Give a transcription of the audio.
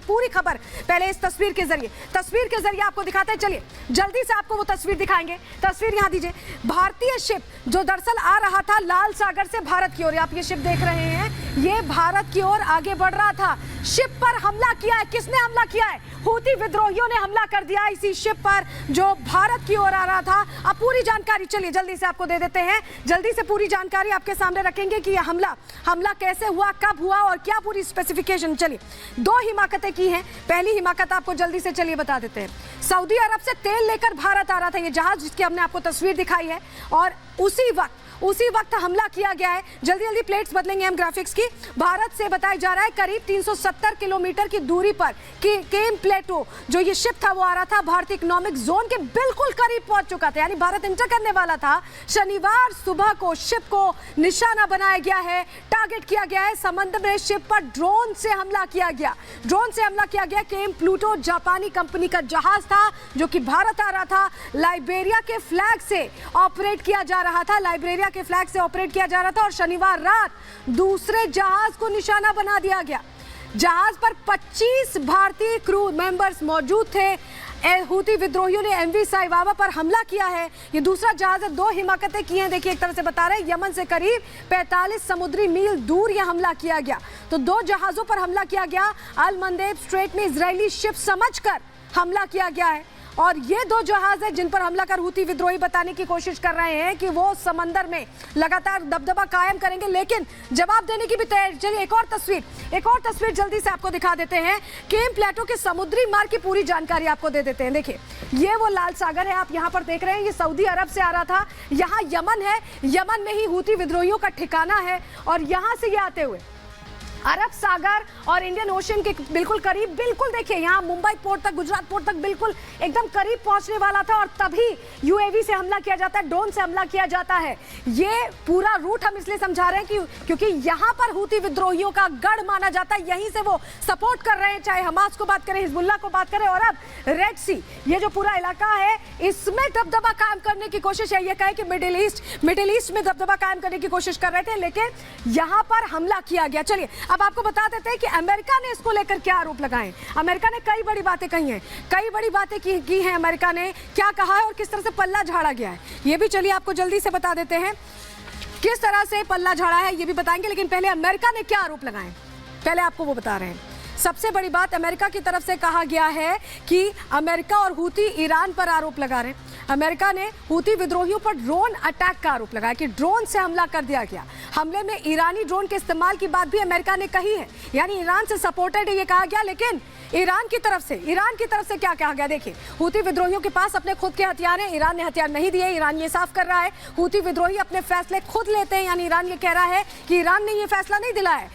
पूरी खबर पहले इस तस्वीर के जरिए आपको दिखाते हैं। चलिए जल्दी से आपको वो तस्वीर दिखाएंगे। तस्वीर यहाँ दीजिए। भारतीय शिप जो दरअसल आ रहा था लाल सागर से भारत की ओर, आप ये शिप देख रहे हैं, ये भारत की ओर आगे बढ़ रहा था। शिप पर हमला किया है। किसने हमला किया है? हूती विद्रोहियों ने हमला कर दिया इसी शिप पर जो भारत की ओर आ रहा था। अब पूरी जानकारी चलिए जल्दी से आपको दे देते हैं। जल्दी से पूरी जानकारी आपके सामने रखेंगे कि यह हमला कैसे हुआ, कब हुआ और क्या पूरी स्पेसिफिकेशन। चलिए 2 हिमाकतें की हैं। पहली हिमाकत आपको जल्दी से चलिए बता देते हैं। सऊदी अरब से तेल लेकर भारत आ रहा था ये जहाज, जिसकी हमने आपको तस्वीर दिखाई है, और उसी वक्त हमला किया गया है। जल्दी जल्दी प्लेट्स बदलेंगे हम ग्राफिक्स की। भारत से बताया जा रहा है करीब 370 किलोमीटर की दूरी पर केम प्लेटो जो ये शिप था वो आ रहा था, भारतीय इकोनॉमिक जोन के बिल्कुल करीब पहुंच चुका था, यानी भारत इंटर करने वाला था। शनिवार सुबह को शिप को निशाना बनाया गया है, टारगेट किया गया है। समंदर में शिप पर ड्रोन से हमला किया गया। केम प्लूटो जापानी कंपनी का जहाज था जो कि भारत आ रहा था। लाइबेरिया के फ्लैग से ऑपरेट किया जा रहा था और शनिवार रात दूसरे जहाज को निशाना बना दिया गया। जहाज पर 25 भारतीय क्रू मेंबर्स मौजूद थे। हूती विद्रोहियों ने एमवी साइवावा पर हमला किया है। ये दूसरा जहाज है। 2 हिमाकतें की हैं। देखिए एक तरफ से बता रहे हैं यमन से करीब 45 समुद्री मील दूर यह हमला किया गया। तो 2 जहाजों पर हमला किया गया। अल मंदेब स्ट्रेट में इजरायली शिप समझकर हमला किया गया है और ये 2 जहाज हैं जिन पर हमला कर हूती विद्रोही बताने की कोशिश कर रहे हैं कि वो समंदर में लगातार दबदबा कायम करेंगे, लेकिन जवाब देने की भी तैयारी। चलिए एक और तस्वीर जल्दी से आपको दिखा देते हैं। केम प्लेटो के समुद्री मार्ग की पूरी जानकारी आपको दे देते हैं। देखिए ये वो लाल सागर है, आप यहाँ पर देख रहे हैं। ये सऊदी अरब से आ रहा था। यहाँ यमन है, यमन में ही हूती विद्रोहियों का ठिकाना है और यहाँ से ये आते हुए अरब सागर और इंडियन ओशन के बिल्कुल करीब, बिल्कुल देखिए यहाँ मुंबई पोर्ट तक, गुजरात पोर्ट तक बिल्कुल एकदम करीब पहुंचने वाला था और तभी यूएवी से हमला किया जाता है, ड्रोन से हमला किया जाता है। ये पूरा रूट हम इसलिए समझा रहे हैं क्योंकि यहाँ पर हूती विद्रोहियों का गढ़ माना जाता है। यहीं से वो सपोर्ट कर रहे हैं, चाहे हमास को बात करें, हिजबुल्लाह को बात करें, और अब रेड सी ये जो पूरा इलाका है इसमें दबदबा कायम करने की कोशिश है। ये कहे कि मिडिल ईस्ट में दबदबा कायम करने की कोशिश कर रहे थे, लेकिन यहाँ पर हमला किया गया। चलिए अब आपको बता देते हैं कि अमेरिका ने इसको लेकर क्या आरोप लगाए। अमेरिका ने कई बड़ी बातें कही हैं, कई बड़ी बातें की हैं। अमेरिका ने क्या कहा है और किस तरह से पल्ला झाड़ा गया है, ये भी चलिए आपको जल्दी से बता देते हैं। किस तरह से पल्ला झाड़ा है ये भी बताएंगे, लेकिन पहले अमेरिका ने क्या आरोप लगाए पहले आपको वो बता रहे हैं। सबसे बड़ी बात अमेरिका की तरफ से कहा गया है कि अमेरिका और हूती ईरान पर आरोप लगा रहे हैं। अमेरिका ने हूती विद्रोहियों पर ड्रोन अटैक का आरोप लगाया कि ड्रोन से हमला कर दिया गया। हमले में ईरानी ड्रोन के इस्तेमाल की बात भी अमेरिका ने कही है, यानी ईरान से सपोर्टेड ये कहा गया। लेकिन ईरान की तरफ से क्या कहा गया, देखिए हूती विद्रोहियों के पास अपने खुद के हथियार हैं, ईरान ने हथियार नहीं दिए। ईरान ये साफ कर रहा है हूती विद्रोही अपने फैसले खुद लेते हैं, यानी ईरान ये कह रहा है कि ईरान ने ये फैसला नहीं दिलाया है,